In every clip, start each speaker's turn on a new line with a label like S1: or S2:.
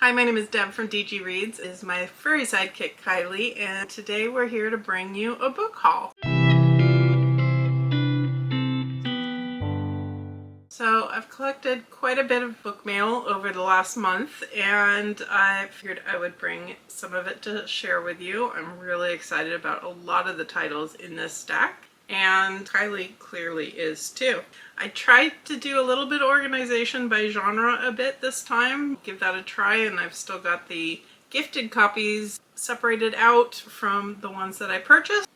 S1: Hi, my name is Deb from DG Reads. It is my furry sidekick Kylie, and today we're here to bring you a book haul. So I've collected quite a bit of book mail over the last month, and I figured I would bring some of it to share with you. I'm really excited about a lot of the titles in this stack, and Kylie clearly is too. I tried to do a little bit of organization by genre a bit this time, give that a try, and I've still got the gifted copies separated out from the ones that I purchased.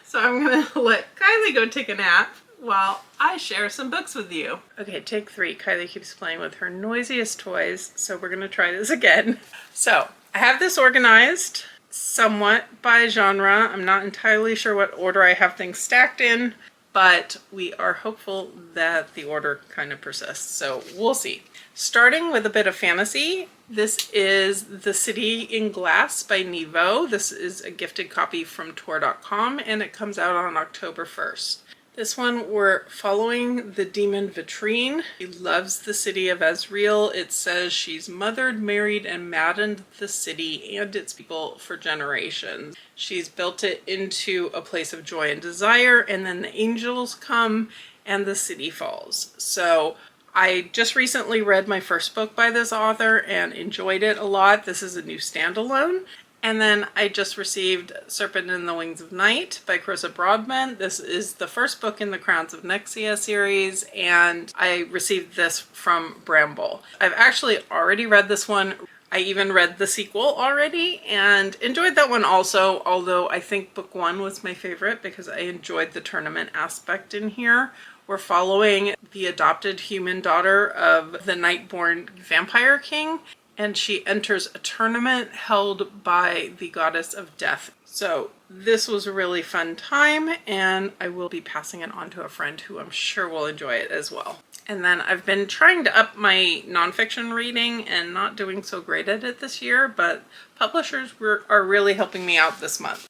S1: So I'm gonna let Kylie go take a nap while I share some books with you. Okay, take 3. Kylie keeps playing with her noisiest toys, so we're gonna try this again. So I have this organized somewhat by genre. I'm not entirely sure what order I have things stacked in, but we are hopeful that the order kind of persists, so we'll see. Starting with a bit of fantasy, this is The City in Glass by Nevo. This is a gifted copy from Tor.com, and it comes out on October 1st. This one, we're following the demon Vitrine. She loves the city of Ezreal. It says she's mothered, married, and maddened the city and its people for generations. She's built it into a place of joy and desire, and then the angels come and the city falls. So I just recently read my first book by this author and enjoyed it a lot. This is a new standalone. And then I just received Serpent in the Wings of Night by Carissa Broadbent. This is the first book in the Crowns of Nexia series, and I received this from Bramble. I've actually already read this one. I even read the sequel already and enjoyed that one also, although I think book 1 was my favorite because I enjoyed the tournament aspect in here. We're following the adopted human daughter of the Nightborn Vampire King, and she enters a tournament held by the goddess of death. So this was a really fun time, and I will be passing it on to a friend who I'm sure will enjoy it as well. And then I've been trying to up my nonfiction reading and not doing so great at it this year, but publishers are really helping me out this month.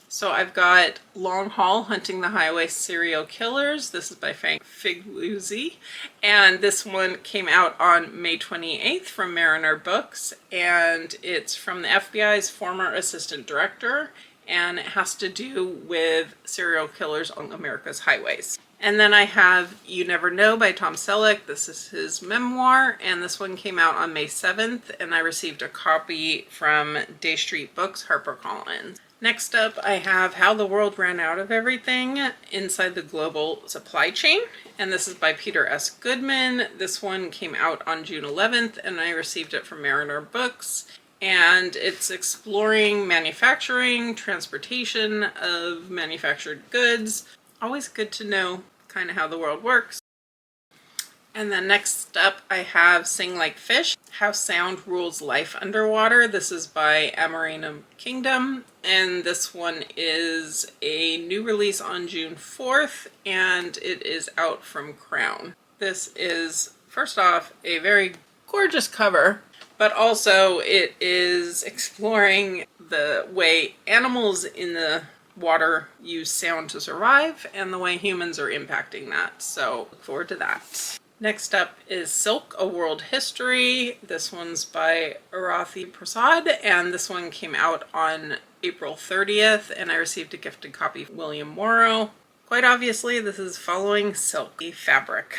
S1: So I've got Long Haul, Hunting the Highway Serial Killers. This is by Figluzzi. And this one came out on May 28th from Mariner Books. And it's from the FBI's former assistant director. And it has to do with serial killers on America's highways. And then I have You Never Know by Tom Selleck. This is his memoir, and this one came out on May 7th, and I received a copy from Day Street Books, HarperCollins. Next up, I have How the World Ran Out of Everything Inside the Global Supply Chain, and this is by Peter S. Goodman. This one came out on June 11th, and I received it from Mariner Books. And it's exploring manufacturing, transportation of manufactured goods. Always good to know kind of how the world works. And then next up I have Sing Like Fish, How Sound Rules Life Underwater. This is by Amarina Kingdom, and this one is a new release on June 4th, and it is out from Crown. This is, first off, a very gorgeous cover, but also it is exploring the way animals in the water use sound to survive and the way humans are impacting that. So look forward to that. Next up is Silk, A World History. This one's by Arathi Prasad, and this one came out on April 30th, and I received a gifted copy from William Morrow. Quite obviously, this is following silk, the fabric.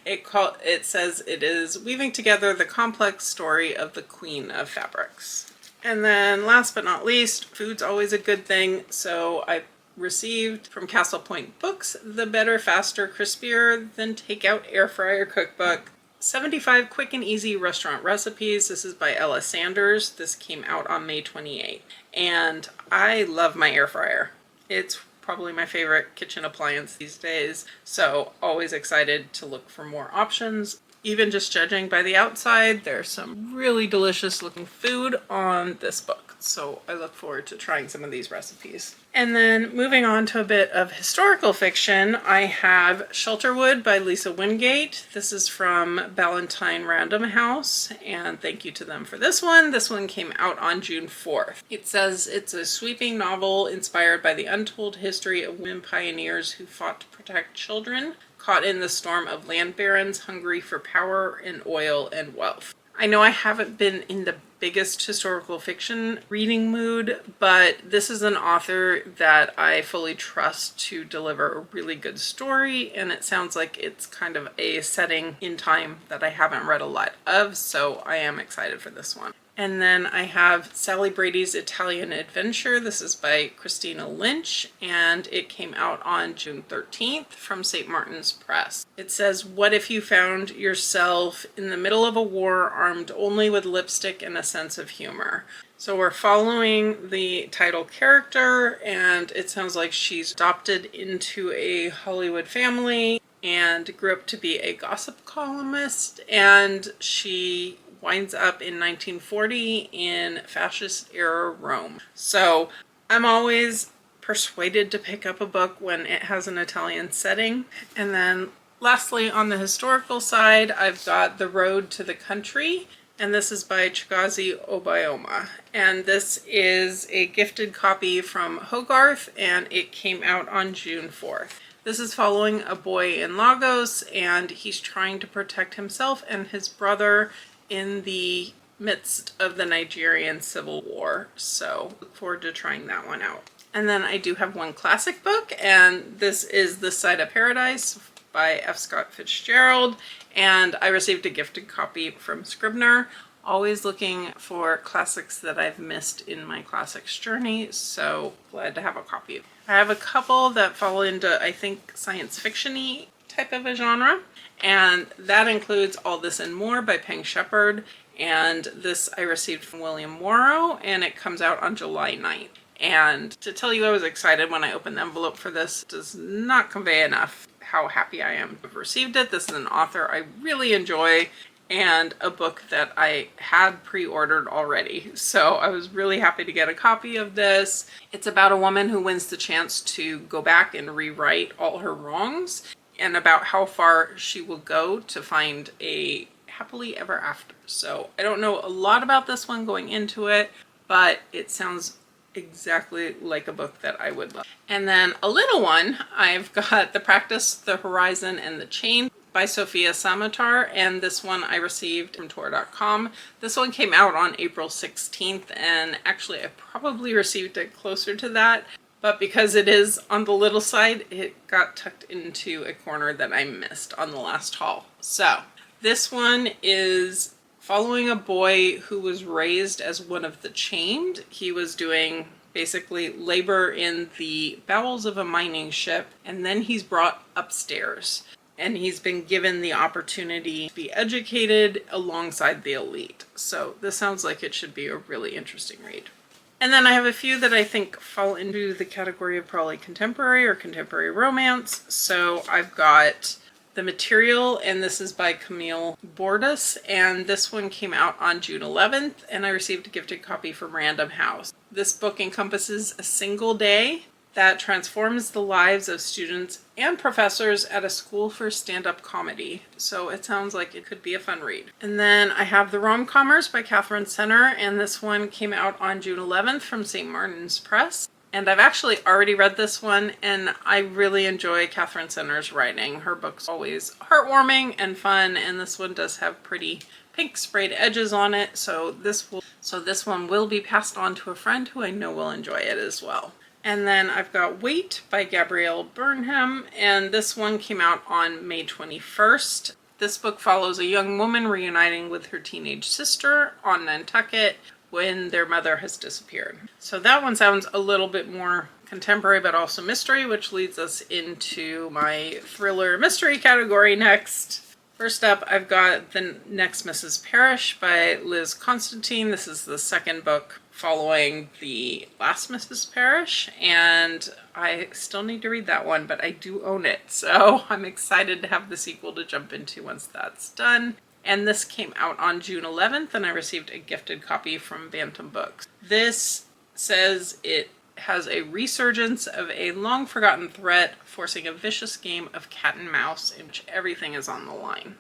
S1: It says it is weaving together the complex story of the Queen of Fabrics. And then last but not least, food's always a good thing, so I received from Castle Point Books the Better, Faster, Crispier Than Takeout Air Fryer Cookbook. 75 quick and easy restaurant recipes. This is by Ella Sanders. This came out on May 28th. And I love my air fryer. It's probably my favorite kitchen appliance these days, so always excited to look for more options. Even just judging by the outside, there's some really delicious looking food on this book, so I look forward to trying some of these recipes. And then moving on to a bit of historical fiction, I have Shelterwood by Lisa Wingate. This is from Ballantine Random House, and thank you to them for this one. This one came out on June 4th. It says it's a sweeping novel inspired by the untold history of women pioneers who fought to protect children, caught in the storm of land barons hungry for power and oil and wealth. I know I haven't been in the biggest historical fiction reading mood, but this is an author that I fully trust to deliver a really good story, and it sounds like it's kind of a setting in time that I haven't read a lot of, so I am excited for this one. And then I have Sally Brady's Italian Adventure. This is by Christina Lynch, and it came out on June 13th from St. Martin's Press. It says, what if you found yourself in the middle of a war armed only with lipstick and a sense of humor? So we're following the title character, and it sounds like she's adopted into a Hollywood family and grew up to be a gossip columnist, and she winds up in 1940 in fascist-era Rome. So I'm always persuaded to pick up a book when it has an Italian setting. And then lastly, on the historical side, I've got The Road to the Country, and this is by Chigazi Obioma. And this is a gifted copy from Hogarth, and it came out on June 4th. This is following a boy in Lagos, and he's trying to protect himself and his brother in the midst of the Nigerian Civil War. So look forward to trying that one out. And then I do have one classic book, and this is This Side of Paradise by F. Scott Fitzgerald, and I received a gifted copy from Scribner. Always looking for classics that I've missed in my classics journey, so glad to have a copy. I have a couple that fall into, I think, science fiction-y type of a genre, and that includes All This and More by Peng Shepherd, and this I received from William Morrow, and it comes out on July 9th. And to tell you I was excited when I opened the envelope for this does not convey enough how happy I am to have received it. This is an author I really enjoy, and a book that I had pre-ordered already. So I was really happy to get a copy of this. It's about a woman who wins the chance to go back and rewrite all her wrongs, and about how far she will go to find a happily ever after. So I don't know a lot about this one going into it, but it sounds exactly like a book that I would love. And then a little one, I've got The Practice, The Horizon, and The Chain by Sophia Samatar, and this one I received from Tor.com. This one came out on April 16th, and actually I probably received it closer to that, but because it is on the little side, it got tucked into a corner that I missed on the last haul. So this one is following a boy who was raised as one of the chained. He was doing basically labor in the bowels of a mining ship, and then he's brought upstairs, and he's been given the opportunity to be educated alongside the elite. So this sounds like it should be a really interesting read. And then I have a few that I think fall into the category of probably contemporary or contemporary romance. So I've got The Material, and this is by Camille Bordas, and this one came out on June 11th, and I received a gifted copy from Random House. This book encompasses a single day that transforms the lives of students and professors at a school for stand-up comedy. So it sounds like it could be a fun read. And then I have The Rom-Commers by Catherine Senner, and this one came out on June 11th from St. Martin's Press. And I've actually already read this one, and I really enjoy Catherine Senner's writing. Her book's always heartwarming and fun, and this one does have pretty pink sprayed edges on it, so this one will be passed on to a friend who I know will enjoy it as well. And then I've got Wait by Gabrielle Burnham, and this one came out on May 21st. This book follows a young woman reuniting with her teenage sister on Nantucket when their mother has disappeared. So that one sounds a little bit more contemporary, but also mystery, which leads us into my thriller mystery category next. First up, I've got The Next Mrs. Parrish by Liz Constantine. This is the second book following the last Mrs. Parrish, and I still need to read that one, but I do own it. So I'm excited to have the sequel to jump into once that's done. And this came out on June 11th, and I received a gifted copy from Bantam Books. This says it has a resurgence of a long-forgotten threat, forcing a vicious game of cat and mouse in which everything is on the line.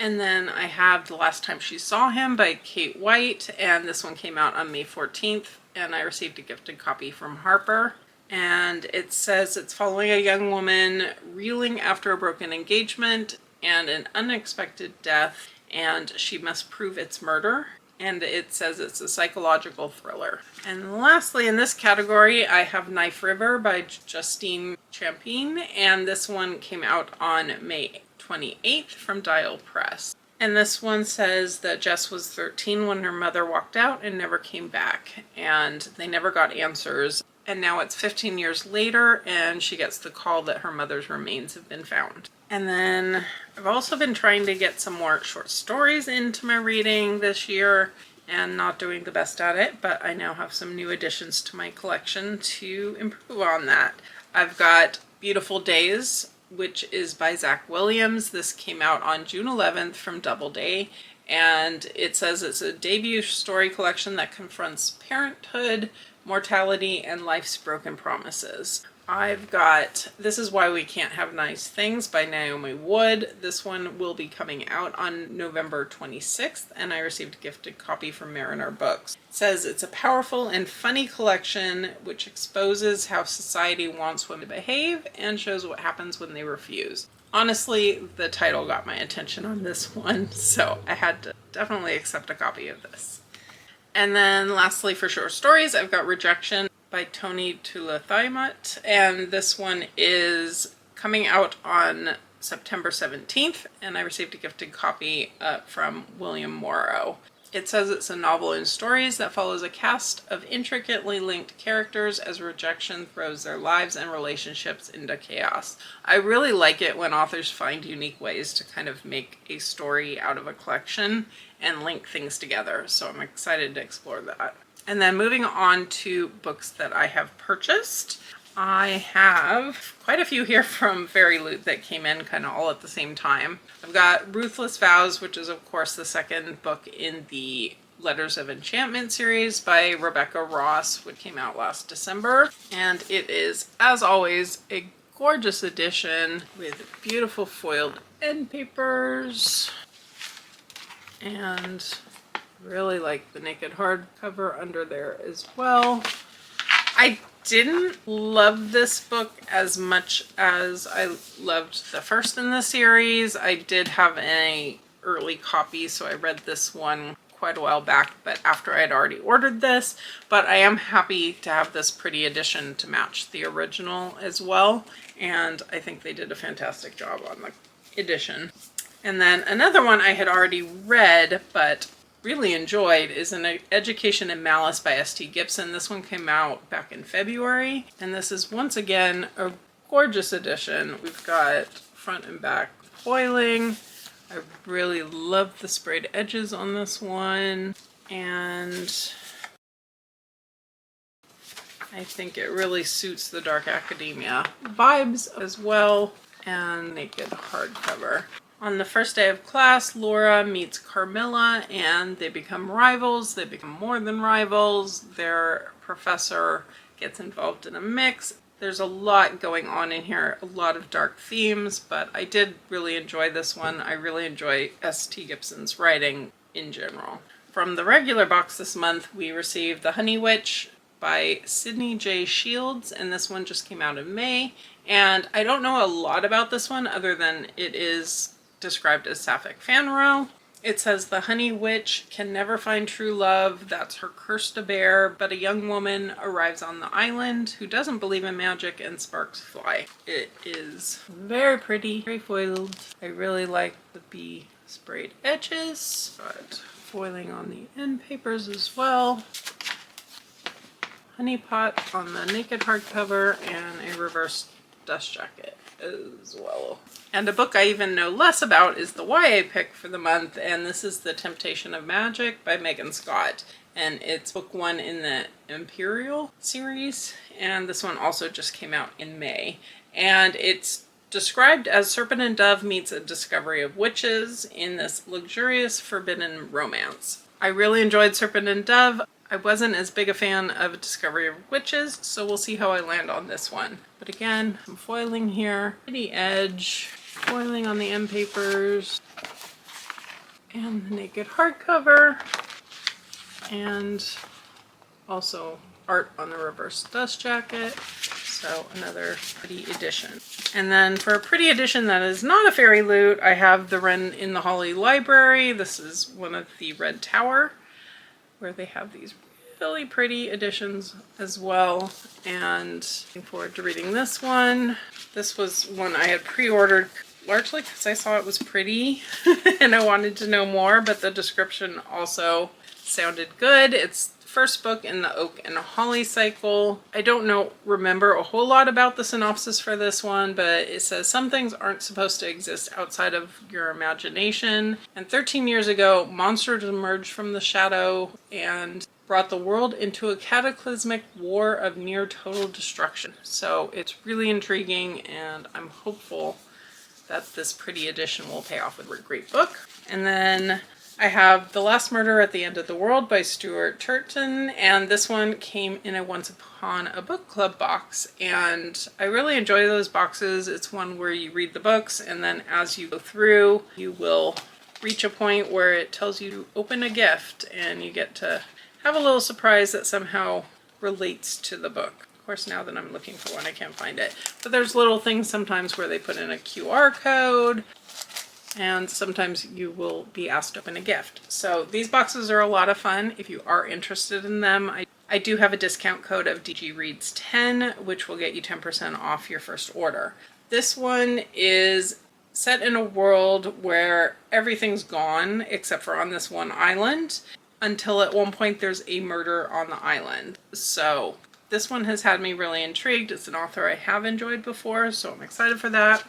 S1: And then I have The Last Time She Saw Him by Kate White, and this one came out on May 14th, and I received a gifted copy from Harper. And it says it's following a young woman reeling after a broken engagement and an unexpected death, and she must prove its murder. And it says it's a psychological thriller. And lastly, in this category, I have Knife River by Justine Champagne, and this one came out on May 28th from Dial Press. And this one says that Jess was 13 when her mother walked out and never came back, and they never got answers. And now it's 15 years later, and she gets the call that her mother's remains have been found. And then I've also been trying to get some more short stories into my reading this year, and not doing the best at it, but I now have some new additions to my collection to improve on that. I've got Beautiful Days, which is by Zach Williams. This came out on June 11th from Doubleday, and it says it's a debut story collection that confronts parenthood, mortality, and life's broken promises. I've got This Is Why We Can't Have Nice Things by Naomi Wood. This one will be coming out on November 26th, and I received a gifted copy from Mariner Books. It says it's a powerful and funny collection which exposes how society wants women to behave and shows what happens when they refuse. Honestly, the title got my attention on this one, so I had to definitely accept a copy of this. And then lastly, for short stories, I've got Rejection by Tony Tulathaimut, and this one is coming out on September 17th, and I received a gifted copy from William Morrow. It says it's a novel in stories that follows a cast of intricately linked characters as rejection throws their lives and relationships into chaos. I really like it when authors find unique ways to kind of make a story out of a collection and link things together, so I'm excited to explore that. And then moving on to books that I have purchased, I have quite a few here from Fairy Loot that came in kind of all at the same time. I've got Ruthless Vows, which is of course the second book in the Letters of Enchantment series by Rebecca Ross, which came out last December. And it is, as always, a gorgeous edition with beautiful foiled end papers. And really like the naked hardcover under there as well. I didn't love this book as much as I loved the first in the series. I did have an early copy, so I read this one quite a while back, but after I had already ordered this. But I am happy to have this pretty edition to match the original as well, and I think they did a fantastic job on the edition. And then another one I had already read but really enjoyed is An Education in Malice by S.T. Gibson. This one came out back in February, and this is once again a gorgeous edition. We've got front and back foiling. I really love the sprayed edges on this one, and I think it really suits the dark academia vibes as well, and naked hardcover. On the first day of class, Laura meets Carmilla and they become rivals. They become more than rivals. Their professor gets involved in a mix. There's a lot going on in here, a lot of dark themes, but I did really enjoy this one. I really enjoy S.T. Gibson's writing in general. From the regular box this month, we received The Honey Witch by Sydney J. Shields, and this one just came out in May. And I don't know a lot about this one other than it is described as sapphic fanro. It says the honey witch can never find true love. That's her curse to bear. But a young woman arrives on the island who doesn't believe in magic and sparks fly. It is very pretty, very foiled. I really like the bee sprayed edges. Got foiling on the end papers as well. Honey pot on the naked hardcover and a reverse dust jacket as well. And a book I even know less about is the YA pick for the month, and this is The Temptation of Magic by Megan Scott. And it's book one in the Imperial series, and this one also just came out in May. And it's described as Serpent and Dove meets A Discovery of Witches in this luxurious forbidden romance. I really enjoyed Serpent and Dove. I wasn't as big a fan of Discovery of Witches, so we'll see how I land on this one. But again, some foiling here, pretty edge, foiling on the end papers, and the naked hardcover, and also art on the reverse dust jacket. So another pretty edition. And then for a pretty edition that is not a fairy loot, I have the Wren in the Holly Library. This is one of the Red Tower, where they have these really pretty editions as well. And looking forward to reading this one. This was one I had pre-ordered largely because I saw it was pretty and I wanted to know more, but the description also sounded good. It's the first book in the Oak and Holly cycle. I don't remember a whole lot about the synopsis for this one, but it says some things aren't supposed to exist outside of your imagination. And 13 years ago, monsters emerged from the shadow and brought the world into a cataclysmic war of near total destruction. So it's really intriguing, and I'm hopeful that this pretty edition will pay off with a great book. And then I have The Last Murder at the End of the World by Stuart Turton, and this one came in a Once Upon a Book Club box, and I really enjoy those boxes. It's one where you read the books, and then as you go through, you will reach a point where it tells you to open a gift, and you get to have a little surprise that somehow relates to the book. Of course, now that I'm looking for one, I can't find it. But there's little things sometimes where they put in a QR code, and sometimes you will be asked to open a gift. So these boxes are a lot of fun if you are interested in them. I do have a discount code of DGReads10, which will get you 10% off your first order. This one is set in a world where everything's gone except for on this one island, until at one point there's a murder on the island. So this one has had me really intrigued. It's an author I have enjoyed before, so I'm excited for that.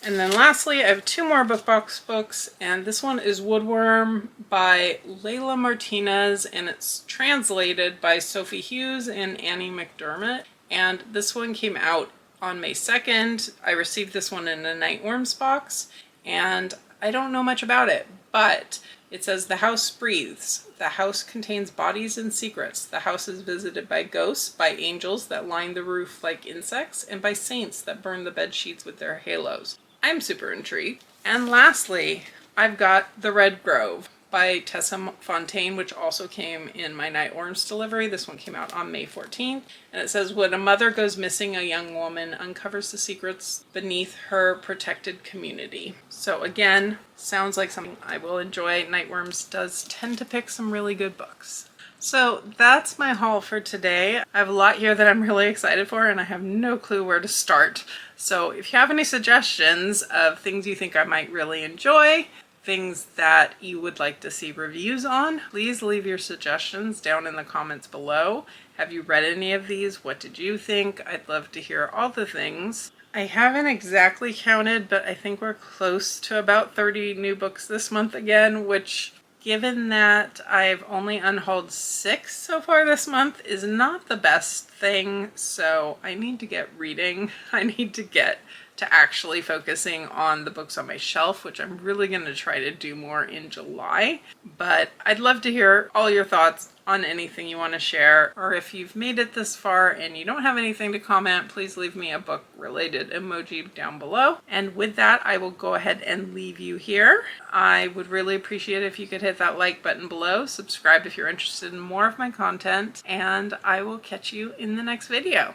S1: And then lastly, I have two more BookBox books, and this one is Woodworm by Layla Martinez, and it's translated by Sophie Hughes and Annie McDermott. And this one came out on May 2nd. I received this one in a Nightworms box, and I don't know much about it, but it says the house breathes. The house contains bodies and secrets. The house is visited by ghosts, by angels that line the roof like insects, and by saints that burn the bed sheets with their halos. I'm super intrigued. And lastly, I've got The Red Grove by Tessa Fontaine, which also came in my Nightworms delivery. This one came out on May 14th. And it says, when a mother goes missing, a young woman uncovers the secrets beneath her protected community. So again, sounds like something I will enjoy. Nightworms does tend to pick some really good books. So that's my haul for today. I have a lot here that I'm really excited for, and I have no clue where to start. So if you have any suggestions of things you think I might really enjoy, things that you would like to see reviews on, please leave your suggestions down in the comments below. Have you read any of these? What did you think? I'd love to hear all the things. I haven't exactly counted, but I think we're close to about 30 new books this month again, which, given that I've only unhauled 6 so far this month, is not the best thing. So I need to get reading. I need to get to actually focusing on the books on my shelf, which I'm really going to try to do more in July. But I'd love to hear all your thoughts on anything you want to share, or if you've made it this far and you don't have anything to comment, please leave me a book related emoji down below. And with that, I will go ahead and leave you here. I would really appreciate it if you could hit that like button below, subscribe if you're interested in more of my content, and I will catch you in the next video.